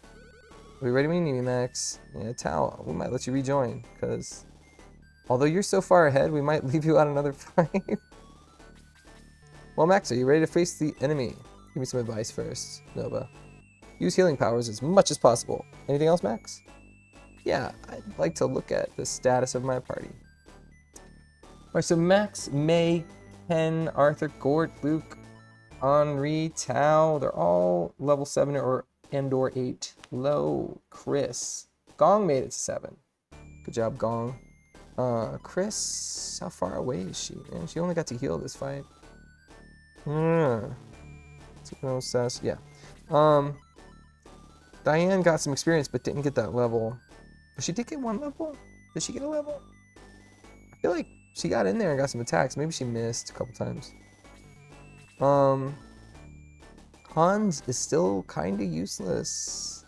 Are we ready when you need me, Max? Yeah, Tao, we might let you rejoin, because although you're so far ahead, we might leave you out another fight. Well, Max, are you ready to face the enemy? Give me some advice first, Nova. Use healing powers as much as possible. Anything else, Max? Yeah, I'd like to look at the status of my party. Alright, so Max, May, Ken, Arthur, Gort, Luke, Henri, Tao, they're all level 7 or 8 low. Chris. Gong made it to 7. Good job, Gong. Chris, how far away is she? Man, she only got to heal this fight. Yeah. Diane got some experience but didn't get that level. But she did get 1 level? Did she get a level? I feel like she got in there and got some attacks. Maybe she missed a couple times. Hans is still kind of useless.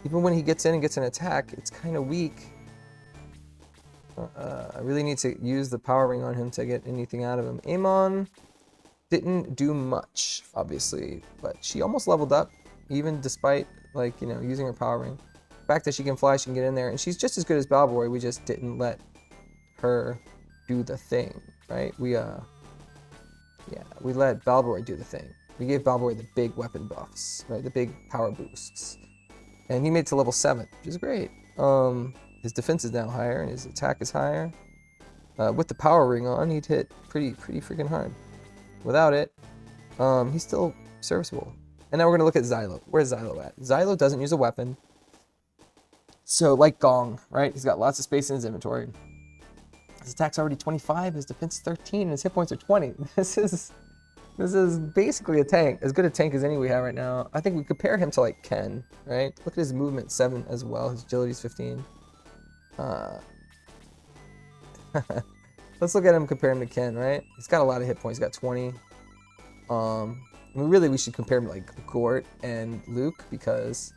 Even when he gets in and gets an attack, it's kind of weak. I really need to use the power ring on him to get anything out of him. Amon didn't do much, obviously, but she almost leveled up, even despite, like, you know, using her power ring. The fact that she can fly, she can get in there, and she's just as good as Balboy. We just didn't let her do the thing, right? We let Balboy do the thing. We gave Balboy the big weapon buffs, right? The big power boosts. And he made it to level 7, which is great. His defense is now higher and his attack is higher. With the power ring on, he'd hit pretty freaking hard. Without it, he's still serviceable. And now we're gonna look at Zylo. Where's Zylo at? Zylo doesn't use a weapon. So like Gong, right? He's got lots of space in his inventory. His attack's already 25, his defense is 13, and his hit points are 20. This is basically a tank, as good a tank as any we have right now. I think we compare him to like Ken, right? Look at his movement, 7 as well. His agility's 15. Let's look at him, compare him to Ken, right? He's got a lot of hit points. He's got 20. I mean, really, we should compare him to like Gort and Luke because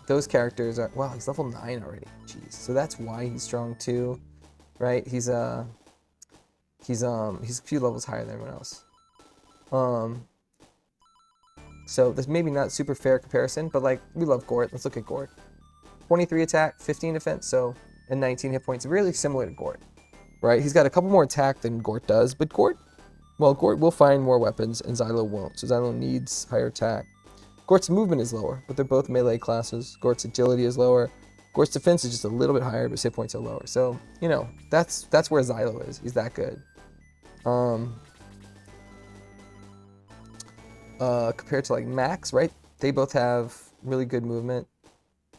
those characters are. Wow, he's level 9 already. Jeez, so that's why he's strong too, right? He's a few levels higher than everyone else. So there's maybe not super fair comparison, but like we love Gort. Let's look at Gort. 23 attack, 15 defense, so and 19 hit points. Really similar to Gort, right? He's got a couple more attack than Gort does, but Gort will find more weapons and Zylo won't. So Zylo needs higher attack. Gort's movement is lower, but they're both melee classes. Gort's agility is lower. Gort's defense is just a little bit higher, but his hit points are lower. So, you know, that's where Zylo is. He's that good. Compared to like Max, right? They both have really good movement.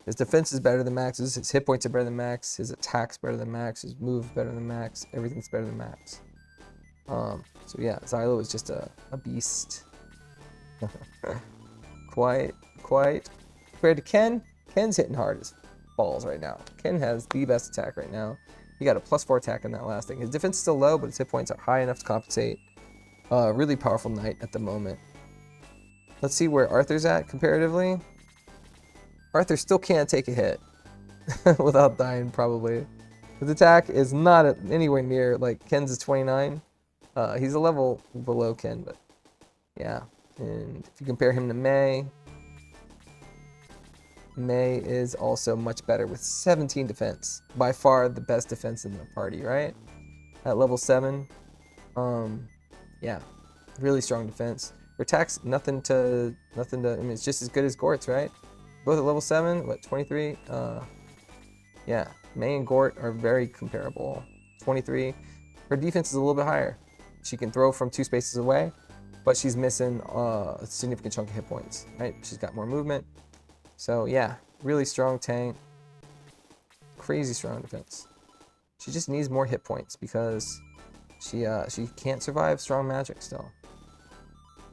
His defense is better than Max's. His hit points are better than Max. His attack's better than Max. His move is better than Max. Everything's better than Max. So yeah, Zylo is just a beast. quite. Compared to Ken, Ken's hitting hard as balls right now. Ken has the best attack right now. He got a +4 attack in that last thing. His defense is still low, but his hit points are high enough to compensate. Really powerful knight at the moment. Let's see where Arthur's at comparatively. Arthur still can't take a hit without dying, probably. His attack is not anywhere near, like, Ken's is 29. He's a level below Ken, but yeah. And if you compare him to May is also much better with 17 defense. By far the best defense in the party, right? At level 7. Yeah, really strong defense. Her attack's nothing to, I mean, it's just as good as Gort's, right? Both at level 7, what, 23? Yeah, May and Gort are very comparable. 23. Her defense is a little bit higher. She can throw from 2 spaces away, but she's missing a significant chunk of hit points, right? She's got more movement. So yeah, really strong tank. Crazy strong defense. She just needs more hit points because she can't survive strong magic still.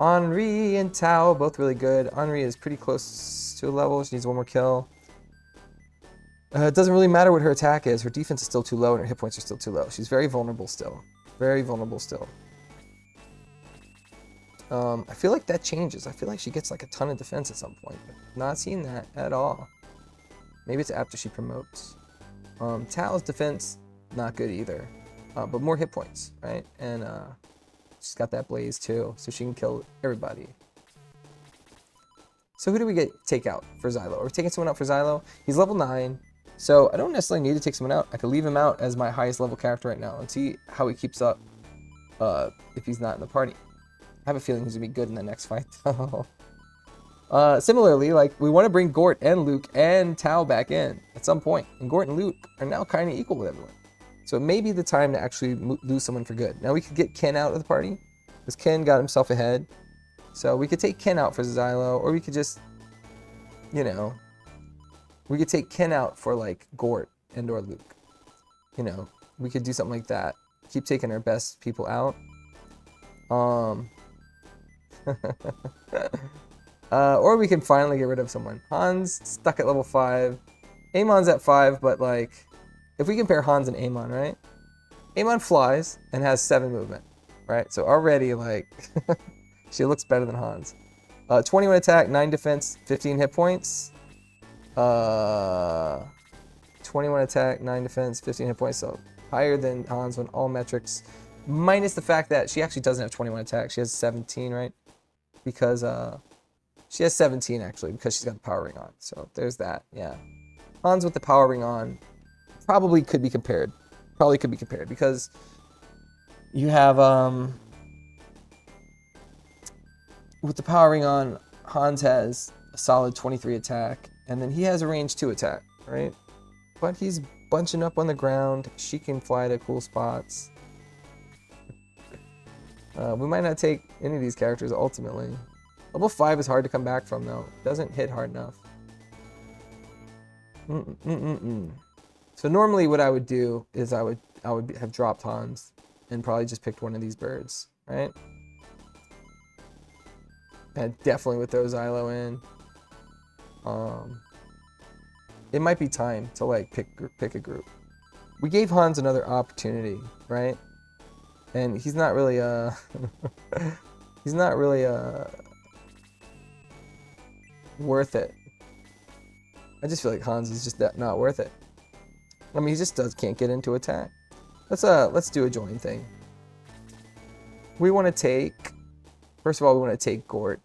Henri and Tao, both really good. Henri is pretty close to a level. She needs 1 more kill. It doesn't really matter what her attack is. Her defense is still too low and her hit points are still too low. She's very vulnerable still. Very vulnerable still. I feel like that changes. I feel like she gets like a ton of defense at some point, but not seeing that at all. Maybe it's after she promotes. Tao's defense, not good either, but more hit points, right? And she's got that blaze too, so she can kill everybody. So who do we take out for Zylo? Are we taking someone out for Zylo? He's level 9, so I don't necessarily need to take someone out. I could leave him out as my highest level character right now and see how he keeps up if he's not in the party. I have a feeling he's going to be good in the next fight, though. Similarly, like, we want to bring Gort and Luke and Tao back in at some point. And Gort and Luke are now kind of equal with everyone. So it may be the time to actually lose someone for good. Now we could get Ken out of the party, because Ken got himself ahead. So we could take Ken out for Zylo, or we could just, you know, we could take Ken out for, like, Gort and or Luke. You know, we could do something like that. Keep taking our best people out. Or we can finally get rid of someone. Hans stuck at level 5. Amon's at 5, but like, if we compare Hans and Amon, right? Amon flies and has 7 movement, right? So already, like, she looks better than Hans. 21 attack, 9 defense, 15 hit points. 21 attack, 9 defense, 15 hit points. So higher than Hans on all metrics. Minus the fact that she actually doesn't have 21 attack. She has 17, right? Because she has 17 actually, because she's got the power ring on. So there's that. Yeah, Hans with the power ring on probably could be compared. Because you have with the power ring on, Hans has a solid 23 attack, and then he has a range 2 attack, right? But he's bunching up on the ground. She can fly to cool spots. We might not take any of these characters ultimately. Level 5 is hard to come back from though. It doesn't hit hard enough. So normally what I would do is I would have dropped Hans and probably just picked one of these birds, right? And definitely would throw Zylo in. It might be time to like pick a group. We gave Hans another opportunity, right? And he's not really worth it. I just feel like Hans is just not worth it. I mean, he just can't get into attack. Let's do a join thing. We want to take, first of all, we want to take Gort.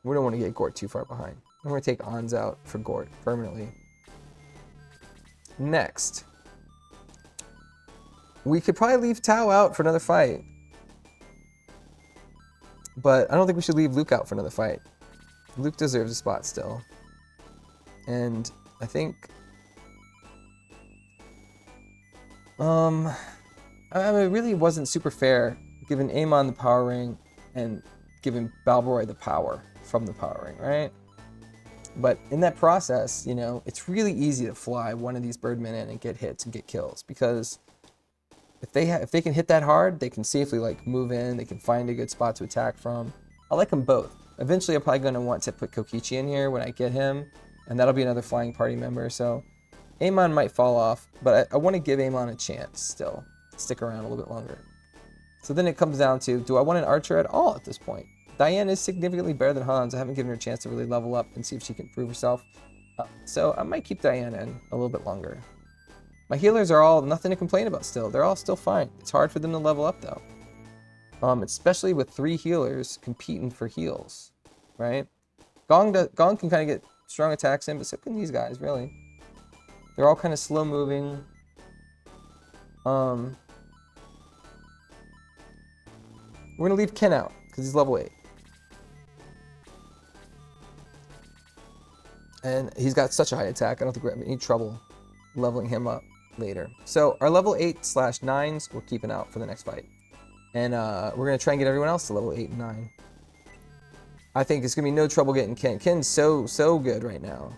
We don't want to get Gort too far behind. I'm going to take Hans out for Gort permanently. Next, we could probably leave Tao out for another fight. But I don't think we should leave Luke out for another fight. Luke deserves a spot still. And I think I mean, it really wasn't super fair giving Amon the power ring and giving Balboroy the power from the power ring, right? But in that process, you know, it's really easy to fly one of these birdmen in and get hits and get kills, because if they can hit that hard, they can safely like move in, they can find a good spot to attack from. I like them both. Eventually I'm probably going to want to put Kokichi in here when I get him, and that'll be another flying party member. So Amon might fall off, but I want to give Amon a chance still to stick around a little bit longer. So then it comes down to, do I want an archer at all at this point? Diane is significantly better than Hans. I haven't given her a chance to really level up and see if she can prove herself. So I might keep Diane in a little bit longer. My healers are all nothing to complain about still. They're all still fine. It's hard for them to level up though. Especially with 3 healers competing for heals, right? Gong can kind of get strong attacks in, but so can these guys, really. They're all kind of slow moving. We're gonna leave Ken out because he's level 8. And he's got such a high attack, I don't think we're having any trouble leveling him up later. So our level 8/9s we're keeping out for the next fight. And we're going to try and get everyone else to level 8 and 9. I think it's going to be no trouble getting Ken. Ken's so good right now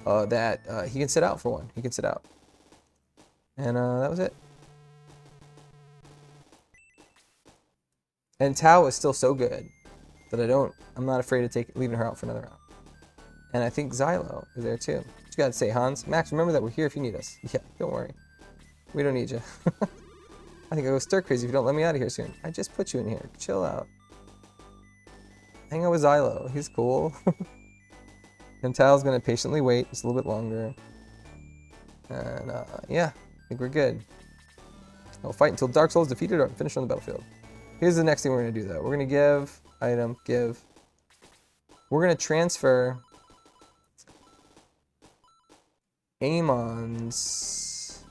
that he can sit out for one. He can sit out. And that was it. And Tao is still so good that I'm not afraid of leaving her out for another round. And I think Zylo is there too. You got to say, Hans. Max, remember that we're here if you need us. Yeah, don't worry. We don't need you. I think I'll go stir crazy if you don't let me out of here soon. I just put you in here. Chill out. Hang out with Zylo. He's cool. And Tal's gonna patiently wait just a little bit longer. And yeah, I think we're good. I'll fight until Dark Soul is defeated or finished on the battlefield. Here's the next thing we're gonna do though. We're gonna give item, give. We're gonna transfer Amon's.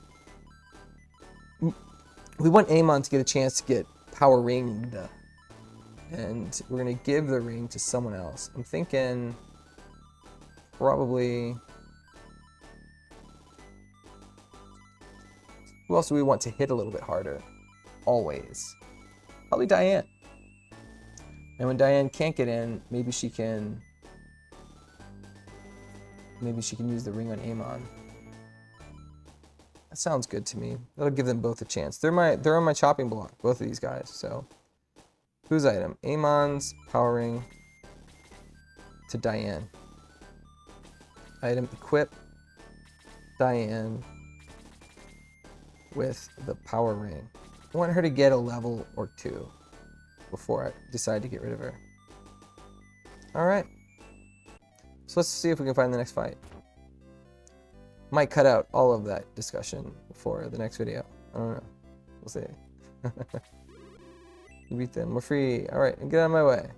We want Amon to get a chance to get power ringed. And we're gonna give the ring to someone else. I'm thinking probably. Who else do we want to hit a little bit harder? Always. Probably Diane. And when Diane can't get in, maybe she can use the ring on Amon. That sounds good to me. That'll give them both a chance. They're on my chopping block, both of these guys. So whose item? Amon's power ring to Diane. Item equip Diane with the power ring. I want her to get a level or 2 before I decide to get rid of her. Alright. So let's see if we can find the next fight. Might cut out all of that discussion for the next video. I don't know. We'll see. You beat them. We're free. Alright, get out of my way.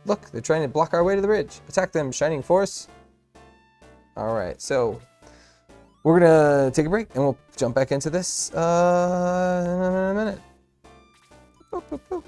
Look, they're trying to block our way to the bridge. Attack them, Shining Force. Alright, so we're gonna take a break and we'll jump back into this in a minute. Boop, boop, boop.